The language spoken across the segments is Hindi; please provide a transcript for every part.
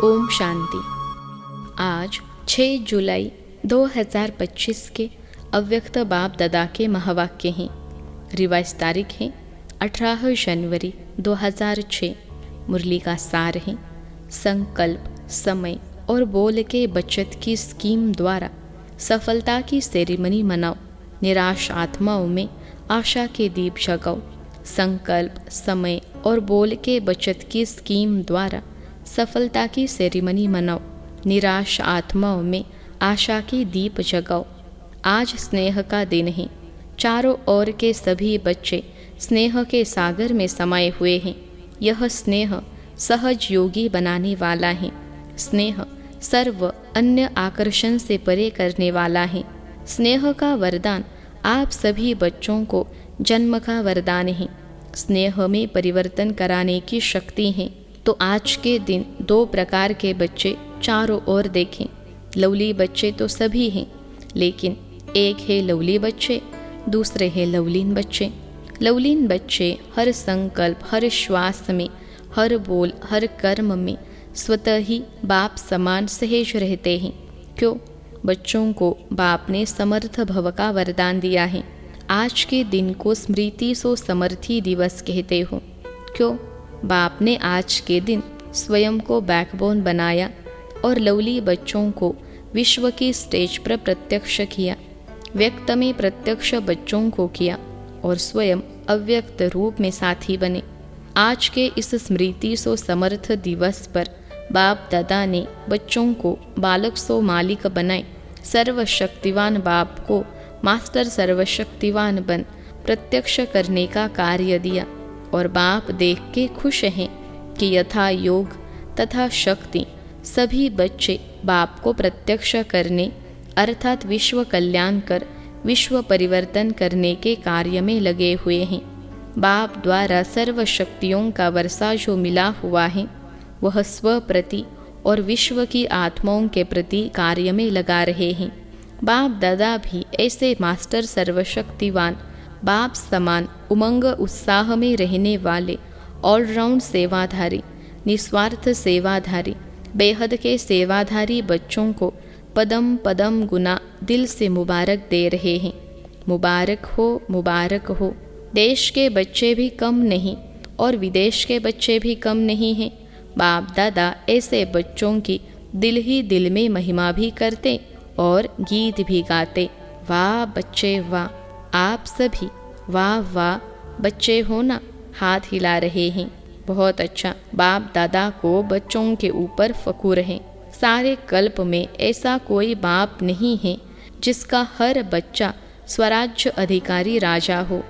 ओम शांति। आज 6 जुलाई 2025 के अव्यक्त बाप दादा के महावाक्य हैं। रिवाइज तारीख है 18 जनवरी 2006। मुरली का सार है, संकल्प, समय और बोल के बचत की स्कीम द्वारा सफलता की सेरेमनी मनाओ। निराश आत्माओं में आशा के दीप जगाओ। संकल्प, समय और बोल के बचत की स्कीम द्वारा सफलता की सेरेमनी मनाओ। निराश आत्माओं में आशा की दीप जगाओ। आज स्नेह का दिन है। चारों ओर के सभी बच्चे स्नेह के सागर में समाये हुए हैं। यह स्नेह सहज योगी बनाने वाला है। स्नेह सर्व अन्य आकर्षण से परे करने वाला है। स्नेह का वरदान आप सभी बच्चों को जन्म का वरदान है। स्नेह में परिवर्तन कराने की शक्ति है। तो आज के दिन 2 प्रकार के बच्चे चारों ओर देखें। लवली बच्चे तो सभी हैं, लेकिन एक है लवली बच्चे, दूसरे हैं लवलीन बच्चे। लवलीन बच्चे हर संकल्प, हर श्वास में, हर बोल, हर कर्म में स्वतः ही बाप समान सहज रहते हैं। क्यों? बच्चों को बाप ने समर्थ भव का वरदान दिया है। आज के दिन को स्मृति सो समर्थी दिवस कहते हो। क्यों? बाप ने आज के दिन स्वयं को बैकबोन बनाया और लवली बच्चों को विश्व की स्टेज पर प्रत्यक्ष किया। व्यक्त में प्रत्यक्ष बच्चों को किया और स्वयं अव्यक्त रूप में साथी बने। आज के इस स्मृति सो समर्थ दिवस पर बाप दादा ने बच्चों को बालक सो मालिक बनाए। सर्वशक्तिवान बाप को मास्टर सर्वशक्तिवान बन प्रत्यक्ष करने का कार्य दिया और बाप देख के खुश हैं कि यथा योग तथा शक्ति सभी बच्चे बाप को प्रत्यक्ष करने अर्थात विश्व कल्याण कर विश्व परिवर्तन करने के कार्य में लगे हुए हैं। बाप द्वारा सर्व शक्तियों का वर्षा जो मिला हुआ है वह स्व प्रति और विश्व की आत्माओं के प्रति कार्य में लगा रहे हैं। बाप दादा भी ऐसे मास्टर सर्वशक्तिवान बाप समान उमंग उत्साह में रहने वाले ऑलराउंड सेवाधारी, निस्वार्थ सेवाधारी, बेहद के सेवाधारी बच्चों को पदम पदम गुना दिल से मुबारक दे रहे हैं। मुबारक हो, मुबारक हो। देश के बच्चे भी कम नहीं और विदेश के बच्चे भी कम नहीं हैं। बाप दादा ऐसे बच्चों की दिल ही दिल में महिमा भी करते और गीत भी गाते। वाह बच्चे वाह, आप सभी वाह वाह बच्चे हो ना, हाथ हिला रहे हैं। बहुत अच्छा। बाप दादा को बच्चों के ऊपर फखुर है। सारे कल्प में ऐसा कोई बाप नहीं है जिसका हर बच्चा स्वराज्य अधिकारी राजा हो।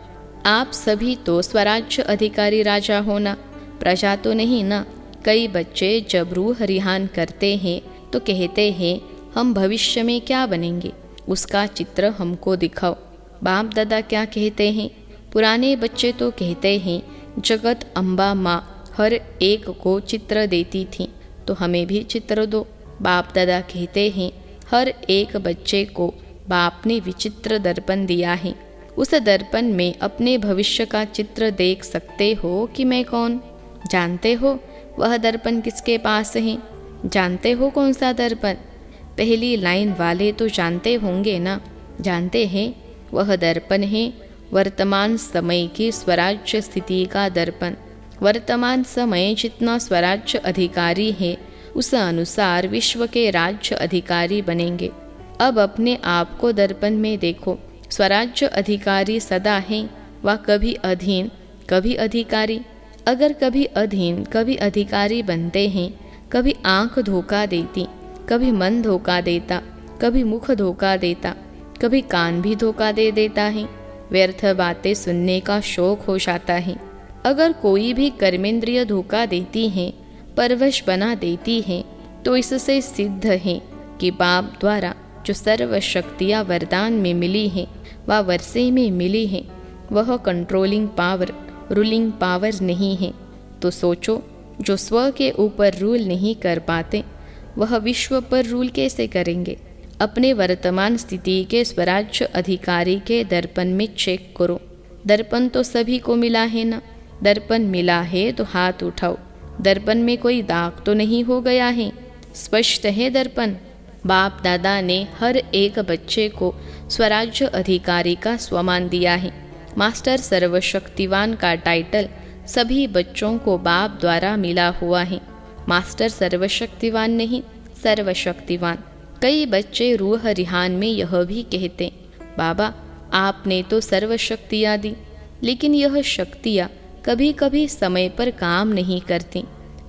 आप सभी तो स्वराज्य अधिकारी राजा हो ना, प्रजा तो नहीं ना। कई बच्चे जब रूह रिहान करते हैं तो कहते हैं हम भविष्य में क्या बनेंगे, उसका चित्र हमको दिखाओ। बाप दादा क्या कहते हैं? पुराने बच्चे तो कहते हैं जगत अम्बा माँ हर एक को चित्र देती थी, तो हमें भी चित्र दो। बाप दादा कहते हैं हर एक बच्चे को बाप ने विचित्र दर्पण दिया है। उस दर्पण में अपने भविष्य का चित्र देख सकते हो कि मैं कौन। जानते हो वह दर्पण किसके पास है? जानते हो कौन सा दर्पण? पहली लाइन वाले तो जानते होंगे ना। जानते हैं वह दर्पण है वर्तमान समय की स्वराज्य स्थिति का दर्पण। वर्तमान समय जितना स्वराज्य अधिकारी है उस अनुसार विश्व के राज्य अधिकारी बनेंगे। अब अपने आप को दर्पण में देखो। स्वराज्य अधिकारी सदा हैं व कभी अधीन कभी अधिकारी। अगर कभी अधीन कभी अधिकारी बनते हैं, कभी आँख धोखा देती, कभी मन धोखा देता, कभी मुख धोखा देता, कभी कान भी धोखा दे देता है। व्यर्थ बातें सुनने का शौक हो जाता है। अगर कोई भी कर्मेंद्रिय धोखा देती हैं, परवश बना देती हैं, तो इससे सिद्ध है कि बाप द्वारा जो सर्व शक्तियाँ वरदान में मिली हैं व वर्षे में मिली हैं वह कंट्रोलिंग पावर, रूलिंग पावर नहीं है। तो सोचो, जो स्व के ऊपर रूल नहीं कर पाते वह विश्व पर रूल कैसे करेंगे? अपने वर्तमान स्थिति के स्वराज्य अधिकारी के दर्पण में चेक करो। दर्पण तो सभी को मिला है ना। दर्पण मिला है तो हाथ उठाओ। दर्पण में कोई दाग तो नहीं हो गया है? स्पष्ट है दर्पण। बाप दादा ने हर एक बच्चे को स्वराज्य अधिकारी का स्वमान दिया है। मास्टर सर्वशक्तिवान का टाइटल सभी बच्चों को बाप द्वारा मिला हुआ है। मास्टर सर्वशक्तिवान नहीं, सर्वशक्तिवान। कई बच्चे रूह रिहान में यह भी कहते, बाबा आपने तो सर्वशक्तियाँ दी, लेकिन यह शक्तियाँ कभी कभी समय पर काम नहीं करती।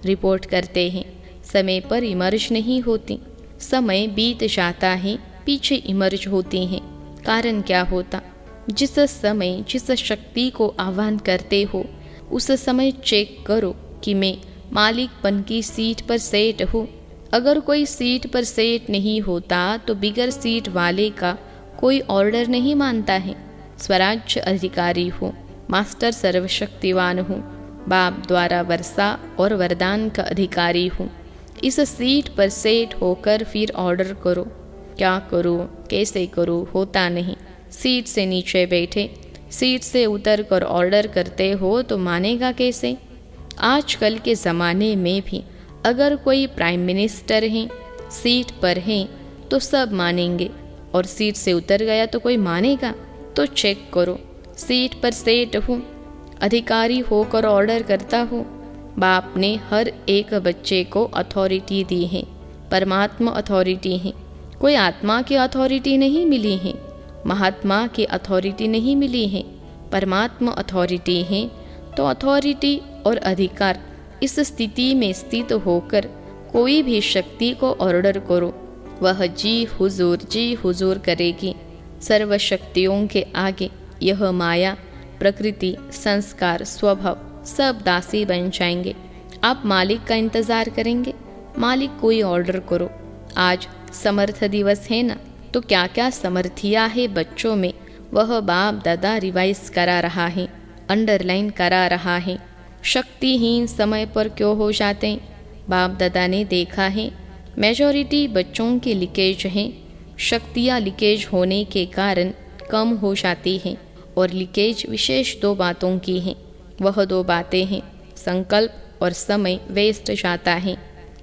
रिपोर्ट करते हैं, समय पर इमर्ज नहीं होती। समय बीत जाता है, पीछे इमर्ज होती हैं। कारण क्या होता? जिस समय जिस शक्ति को आह्वान करते हो, उस समय चेक करो कि मैं मालिकपन की सीट पर सेट हूँ। अगर कोई सीट पर सेट नहीं होता तो बिगर सीट वाले का कोई ऑर्डर नहीं मानता है। स्वराज्य अधिकारी हूँ, मास्टर सर्वशक्तिवान हूँ, बाप द्वारा वर्षा और वरदान का अधिकारी हूँ। इस सीट पर सेट होकर फिर ऑर्डर करो। क्या करूँ, कैसे करूँ, होता नहीं। सीट से नीचे बैठे, सीट से उतर कर ऑर्डर करते हो तो मानेगा कैसे? आजकल के ज़माने में भी अगर कोई प्राइम मिनिस्टर है, सीट पर है, तो सब मानेंगे, और सीट से उतर गया तो कोई मानेगा? तो चेक करो, सीट पर सेट हूँ, अधिकारी होकर ऑर्डर करता हूँ। बाप ने हर एक बच्चे को अथॉरिटी दी है, परमात्मा अथॉरिटी है। कोई आत्मा की अथॉरिटी नहीं मिली है, महात्मा की अथॉरिटी नहीं मिली है, परमात्मा अथॉरिटी है। तो अथॉरिटी और अधिकार इस स्थिति में स्थित होकर कोई भी शक्ति को ऑर्डर करो, वह जी हुजूर करेगी। सर्व शक्तियों के आगे यह माया, प्रकृति, संस्कार, स्वभाव सब दासी बन जाएंगे। आप मालिक का इंतज़ार करेंगे, मालिक कोई ऑर्डर करो। आज समर्थ दिवस है ना, तो क्या क्या समर्थिया है बच्चों में, वह बाप दादा रिवाइज करा रहा है, अंडरलाइन करा रहा है। शक्तिहीन समय पर क्यों हो जाते हैं? बाप दादा ने देखा है मेजॉरिटी बच्चों के लीकेज हैं। शक्तियाँ लीकेज होने के कारण कम हो जाती हैं, और लीकेज विशेष दो बातों की हैं। वह दो बातें हैं, संकल्प और समय वेस्ट जाता है।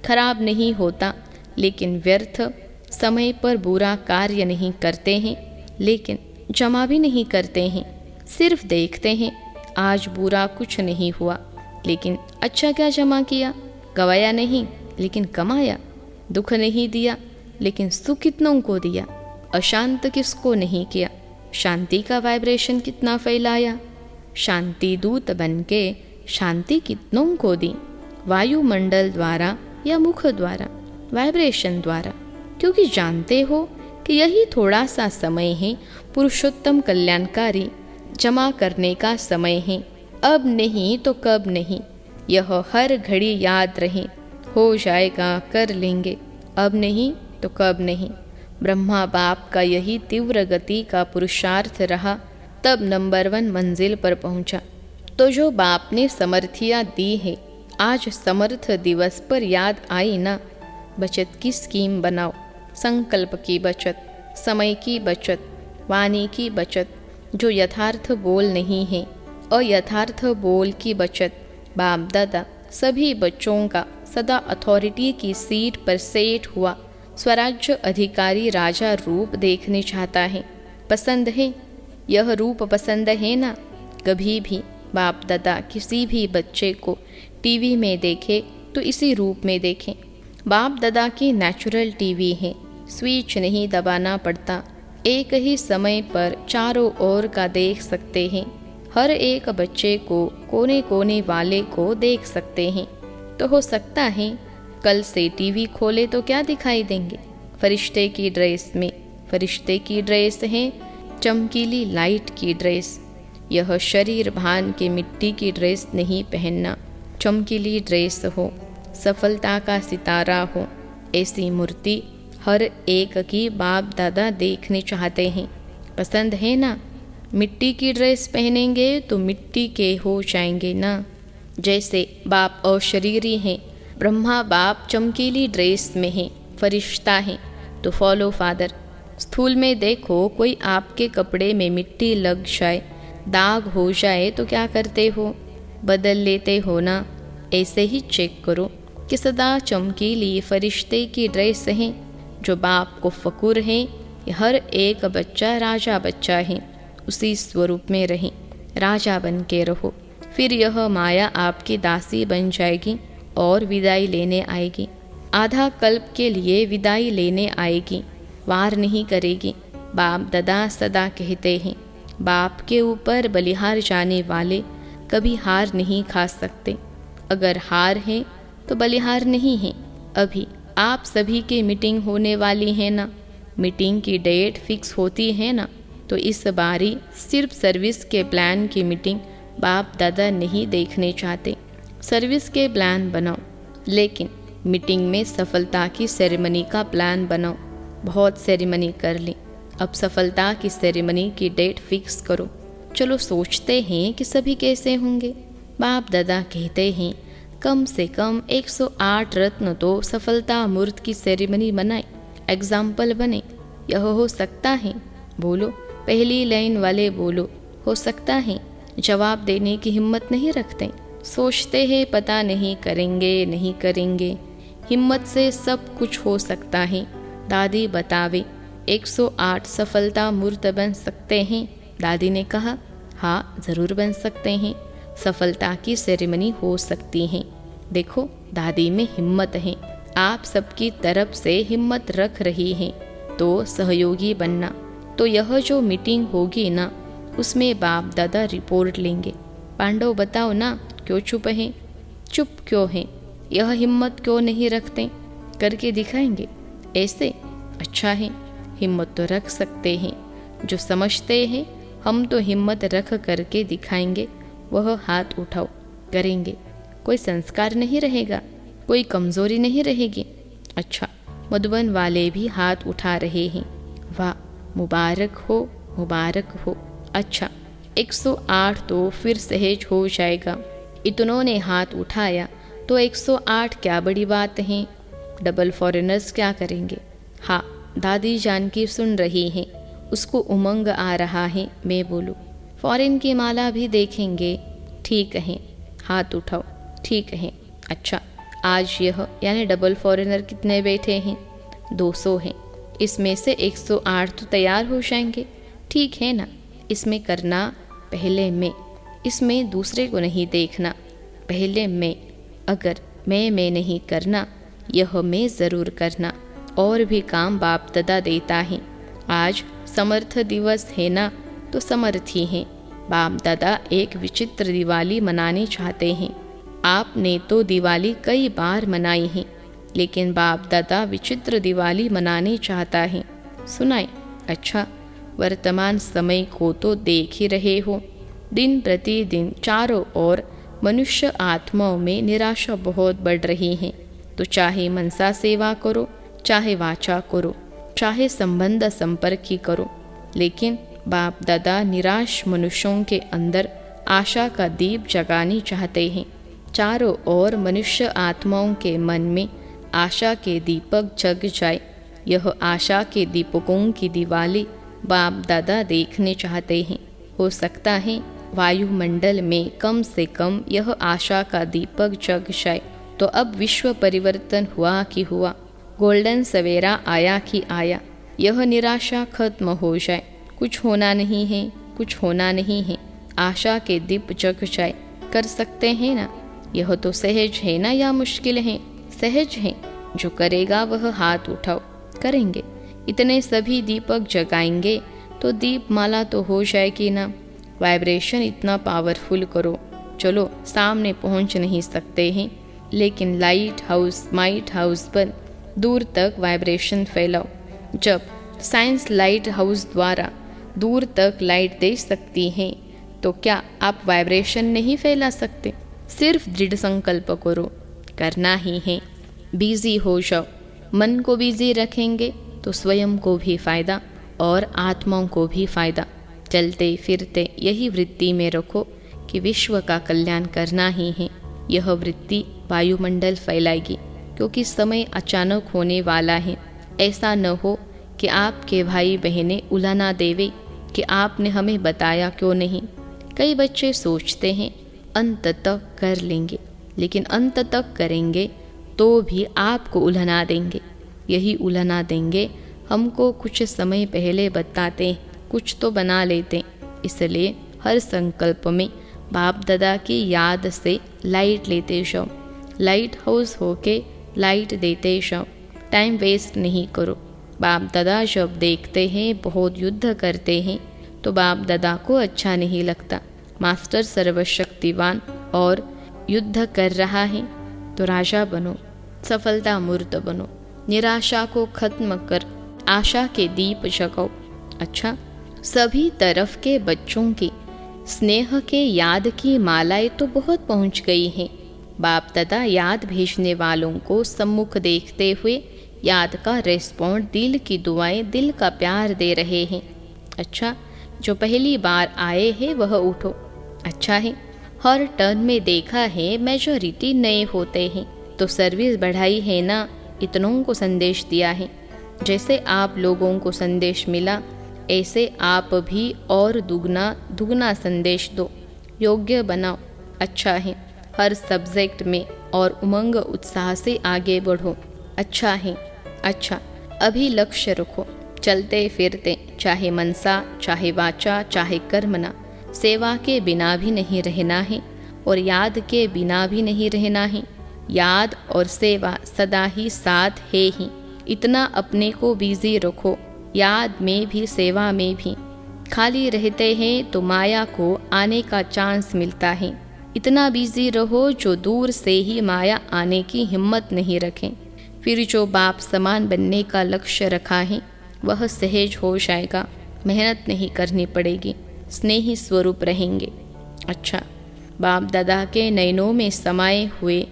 खराब नहीं होता, लेकिन व्यर्थ। समय पर बुरा कार्य नहीं करते हैं, लेकिन जमा भी नहीं करते हैं। सिर्फ देखते हैं, आज बुरा कुछ नहीं हुआ, लेकिन अच्छा क्या जमा किया? गवाया नहीं, लेकिन कमाया। दुख नहीं दिया, लेकिन सुख कितनों को दिया। अशांत किसको नहीं किया, शांति का वाइब्रेशन कितना फैलाया। शांति दूत बनके शांति कितनों को दी, वायुमंडल द्वारा या मुख द्वारा, वाइब्रेशन द्वारा। क्योंकि जानते हो कि यही थोड़ा सा समय है, पुरुषोत्तम कल्याणकारी जमा करने का समय है। अब नहीं तो कब नहीं, यह हर घड़ी याद रहे। हो जाएगा, कर लेंगे, अब नहीं तो कब नहीं। ब्रह्मा बाप का यही तीव्र गति का पुरुषार्थ रहा, तब नंबर 1 मंजिल पर पहुंचा। तो जो बाप ने समर्थियाँ दी है, आज समर्थ दिवस पर याद आई ना। बचत की स्कीम बनाओ, संकल्प की बचत, समय की बचत, वाणी की बचत, जो यथार्थ बोल नहीं है, अयथार्थ बोल की बचत। बाप दादा सभी बच्चों का सदा अथॉरिटी की सीट पर सेट हुआ स्वराज्य अधिकारी राजा रूप देखने चाहता है। पसंद है यह रूप, पसंद है ना? कभी भी बाप दादा किसी भी बच्चे को टीवी में देखे तो इसी रूप में देखें। बाप दादा की नेचुरल टीवी है, स्विच नहीं दबाना पड़ता, एक ही समय पर चारों ओर का देख सकते हैं। हर एक बच्चे को कोने कोने वाले को देख सकते हैं। तो हो सकता है कल से टीवी खोले तो क्या दिखाई देंगे? फरिश्ते की ड्रेस में। फरिश्ते की ड्रेस है चमकीली लाइट की ड्रेस। यह शरीर भान के मिट्टी की ड्रेस नहीं पहनना। चमकीली ड्रेस हो, सफलता का सितारा हो, ऐसी मूर्ति हर एक की बाप दादा देखने चाहते हैं। पसंद है ना? मिट्टी की ड्रेस पहनेंगे तो मिट्टी के हो जाएंगे ना। जैसे बाप अशरीरी हैं, ब्रह्मा बाप चमकीली ड्रेस में हैं, फरिश्ता हैं, तो फॉलो फादर। स्थूल में देखो, कोई आपके कपड़े में मिट्टी लग जाए, दाग हो जाए तो क्या करते हो? बदल लेते हो ना। ऐसे ही चेक करो कि सदा चमकीली फरिश्ते की ड्रेस है, जो बाप को फकुर है, हर एक बच्चा राजा बच्चा है, उसी स्वरूप में रहें, राजा बन के रहो। फिर यह माया आपकी दासी बन जाएगी और विदाई लेने आएगी। आधा कल्प के लिए विदाई लेने आएगी, वार नहीं करेगी। बाप दादा सदा कहते हैं, बाप के ऊपर बलिहार जाने वाले कभी हार नहीं खा सकते। अगर हार है तो बलिहार नहीं है। अभी आप सभी की मीटिंग होने वाली है ना, मीटिंग की डेट फिक्स होती है ना, तो इस बारी सिर्फ सर्विस के प्लान की मीटिंग बाप दादा नहीं देखने चाहते। सर्विस के प्लान बनाओ, लेकिन मीटिंग में सफलता की सेरेमनी का प्लान बनाओ। बहुत सेरेमनी कर ली, अब सफलता की सेरेमनी की डेट फिक्स करो। चलो सोचते हैं कि सभी कैसे होंगे। बाप दादा कहते हैं, कम से कम 108 रत्न तो सफलता मूर्त की सेरेमनी बनाए, एग्जाम्पल बने। यह हो सकता है? बोलो, पहली लाइन वाले बोलो, हो सकता है। जवाब देने की हिम्मत नहीं रखते, सोचते हैं पता नहीं करेंगे नहीं करेंगे। हिम्मत से सब कुछ हो सकता है। दादी बतावे, 108 सफलता मूर्त बन सकते हैं? दादी ने कहा, हाँ ज़रूर बन सकते हैं, सफलता की सेरेमनी हो सकती है। देखो, दादी में हिम्मत है, आप सबकी तरफ से हिम्मत रख रही हैं, तो सहयोगी बनना। तो यह जो मीटिंग होगी ना, उसमें बाप दादा रिपोर्ट लेंगे। पांडव बताओ ना, क्यों चुप हैं? चुप क्यों हैं? यह हिम्मत क्यों नहीं रखते? करके दिखाएंगे ऐसे। अच्छा है, हिम्मत तो रख सकते हैं। जो समझते हैं हम तो हिम्मत रख करके दिखाएंगे, वह हाथ उठाओ, करेंगे। कोई संस्कार नहीं रहेगा, कोई कमजोरी नहीं रहेगी। अच्छा, मधुबन वाले भी हाथ उठा रहे हैं। वाह, मुबारक हो, मुबारक हो। अच्छा, 108 तो फिर सहज हो जाएगा। इतनों ने हाथ उठाया तो 108 क्या बड़ी बात है। डबल फॉरेनर्स क्या करेंगे? हाँ, दादी जानकी सुन रही हैं, उसको उमंग आ रहा है। मैं बोलूँ, फॉरेन की माला भी देखेंगे? ठीक है, हाथ उठाओ। ठीक है। अच्छा, आज यह यानी डबल फॉरेनर कितने बैठे हैं? 200 हैं। इसमें से 108 तो तैयार हो जाएंगे। ठीक है ना? इसमें करना पहले मैं, इसमें दूसरे को नहीं देखना, पहले मैं। अगर मैं नहीं करना, यह मैं ज़रूर करना। और भी काम बाप दादा देता है। आज समर्थ दिवस है ना, तो समर्थी हैं। बाप दादा एक विचित्र दिवाली मनाने चाहते हैं। आपने तो दिवाली कई बार मनाई है, लेकिन बाप दादा विचित्र दिवाली मनाने चाहता है। सुनाए? अच्छा, वर्तमान समय को तो देख ही रहे हो। दिन प्रतिदिन चारों ओर मनुष्य आत्माओं में निराशा बहुत बढ़ रही है। तो चाहे मनसा सेवा करो, चाहे वाचा करो, चाहे संबंध संपर्क ही करो, लेकिन बाप दादा निराश मनुष्यों के अंदर आशा का दीप जगानी चाहते हैं। चारों ओर मनुष्य आत्माओं के मन में आशा के दीपक जग जाए। यह आशा के दीपकों की दिवाली बाप दादा देखने चाहते हैं। हो सकता है वायुमंडल में कम से कम यह आशा का दीपक जग जाए। तो अब विश्व परिवर्तन हुआ कि हुआ, गोल्डन सवेरा आया कि आया। यह निराशा खत्म हो जाए। कुछ होना नहीं है, कुछ होना नहीं है, आशा के दीप जग जाए। कर सकते हैं ना? यह तो सहज है ना या मुश्किल है? सहज है। जो करेगा वह हाथ उठाओ, करेंगे। इतने सभी दीपक जगाएंगे तो दीप माला तो हो जाएगी ना। वाइब्रेशन इतना पावरफुल करो। चलो, सामने पहुंच नहीं सकते हैं, लेकिन लाइट हाउस माइट हाउस पर दूर तक वाइब्रेशन फैलाओ। जब साइंस लाइट हाउस द्वारा दूर तक लाइट दे सकती है, तो क्या आप वाइब्रेशन नहीं फैला सकते? सिर्फ दृढ़ संकल्प करो, करना ही है। बिजी हो जाओ। मन को बिजी रखेंगे तो स्वयं को भी फायदा और आत्माओं को भी फायदा। चलते फिरते यही वृत्ति में रखो कि विश्व का कल्याण करना ही है। यह वृत्ति वायुमंडल फैलाएगी, क्योंकि समय अचानक होने वाला है। ऐसा न हो कि आपके भाई बहनें उलाना देवे कि आपने हमें बताया क्यों नहीं। कई बच्चे सोचते हैं अंततः कर लेंगे, लेकिन अंत तक करेंगे तो भी आपको उल्हना देंगे। यही उल्हना देंगे, हमको कुछ समय पहले बताते, कुछ तो बना लेते। इसलिए हर संकल्प में बाप दादा की याद से लाइट लेते जाओ, लाइट हाउस होके लाइट देते जाओ। टाइम वेस्ट नहीं करो। बाप दादा जब देखते हैं बहुत युद्ध करते हैं तो बाप दादा को अच्छा नहीं लगता। मास्टर सर्वशक्तिवान और युद्ध कर रहा है तो राजा बनो, सफलता मूर्त बनो, निराशा को खत्म कर आशा के दीप जगाओ। अच्छा, सभी तरफ के बच्चों की स्नेह के याद की मालाएं तो बहुत पहुंच गई हैं। बाप दादा याद भेजने वालों को सम्मुख देखते हुए याद का रेस्पॉन्ड, दिल की दुआएं, दिल का प्यार दे रहे हैं। अच्छा, जो पहली बार आए हैं वह उठो। अच्छा है, हर टर्न में देखा है मेजॉरिटी नए होते हैं, तो सर्विस बढ़ाई है ना, इतनों को संदेश दिया है। जैसे आप लोगों को संदेश मिला ऐसे आप भी और दुगना दुगना संदेश दो, योग्य बनाओ। अच्छा है, हर सब्जेक्ट में और उमंग उत्साह से आगे बढ़ो। अच्छा है, अच्छा, अभी लक्ष्य रखो, चलते फिरते, चाहे मनसा, चाहे वाचा, चाहे कर्मना, सेवा के बिना भी नहीं रहना है और याद के बिना भी नहीं रहना है। याद और सेवा सदा ही साथ है ही। इतना अपने को बिजी रखो, याद में भी सेवा में भी। खाली रहते हैं तो माया को आने का चांस मिलता है। इतना बिजी रहो जो दूर से ही माया आने की हिम्मत नहीं रखें। फिर जो बाप समान बनने का लक्ष्य रखा है वह सहज हो जाएगा, मेहनत नहीं करनी पड़ेगी, स्नेही स्वरूप रहेंगे। अच्छा, बाप दादा के नयनों में समाये हुए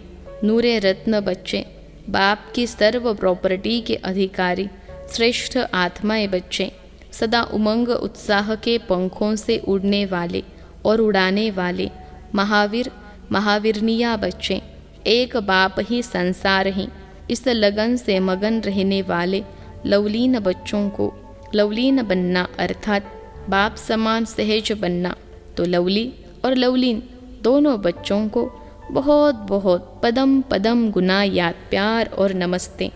नूरे रत्न बच्चे, बाप की सर्व प्रॉपर्टी के अधिकारी, श्रेष्ठ आत्माएं बच्चे, सदा उमंग उत्साह के पंखों से उड़ने वाले और उड़ाने वाले महावीर महावीरनिया बच्चे, एक बाप ही संसार हैं, इस लगन से मगन रहने वाले लवलीन बच्चों को लवलीन बनना अर्थात बाप समान सहज बनना। तो लवली और लवलीन दोनों बच्चों को बहुत बहुत पदम पदम गुना याद प्यार और नमस्ते।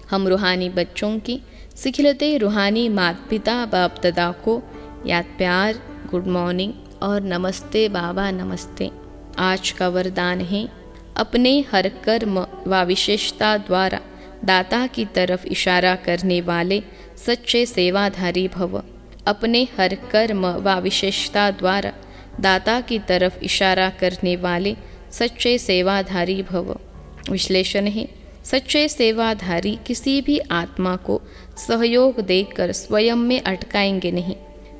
हम रूहानी बच्चों की सिखलते रूहानी माता पिता बाप दादा को याद प्यार, गुड मॉर्निंग और नमस्ते बाबा नमस्ते। आज का वरदान है, अपने हर कर्म व विशेषता द्वारा दाता की तरफ इशारा करने वाले सच्चे सेवाधारी भव। अपने हर कर्म व विशेषता द्वारा दाता की तरफ इशारा करने वाले सच्चे सेवाधारी भव। विश्लेषण है, सच्चे सेवाधारी किसी भी आत्मा को सहयोग देकर स्वयं में अटकाएंगे नहीं।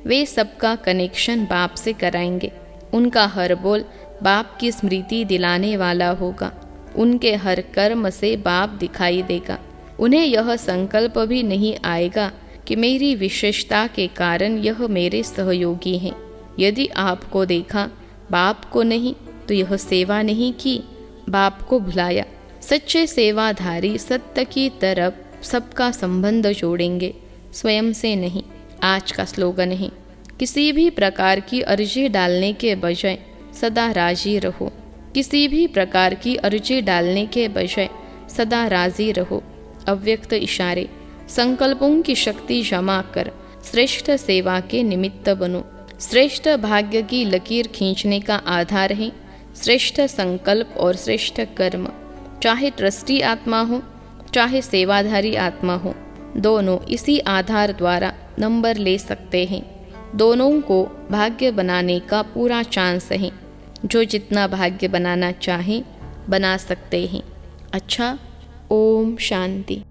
वे सबका कनेक्शन बाप से कराएंगे। उनका हर बोल बाप की स्मृति दिलाने वाला होगा। उनके हर कर्म से बाप दिखाई देगा। उन्हें यह संकल्प भी नहीं आएगा कि मेरी विशेषता के कारण यह मेरे सहयोगी हैं। यदि आपको देखा, बाप को नहीं, तो यह सेवा नहीं की, बाप को भुलाया। सच्चे सेवाधारी सत्य की तरफ सबका संबंध जोड़ेंगे, स्वयं से नहीं। आज का स्लोगन है, किसी भी प्रकार की अर्जी डालने के बजाय सदा राजी रहो। किसी भी प्रकार की अर्जी डालने के बजाय सदा राजी रहो। अव्यक्त इशारे, संकल्पों की शक्ति जमा कर श्रेष्ठ सेवा के निमित्त बनो। श्रेष्ठ भाग्य की लकीर खींचने का आधार है श्रेष्ठ संकल्प और श्रेष्ठ कर्म। चाहे ट्रस्टी आत्मा हो, चाहे सेवाधारी आत्मा हो, दोनों इसी आधार द्वारा नंबर ले सकते हैं। दोनों को भाग्य बनाने का पूरा चांस है। जो जितना भाग्य बनाना चाहे बना सकते हैं। अच्छा, ओम शांति।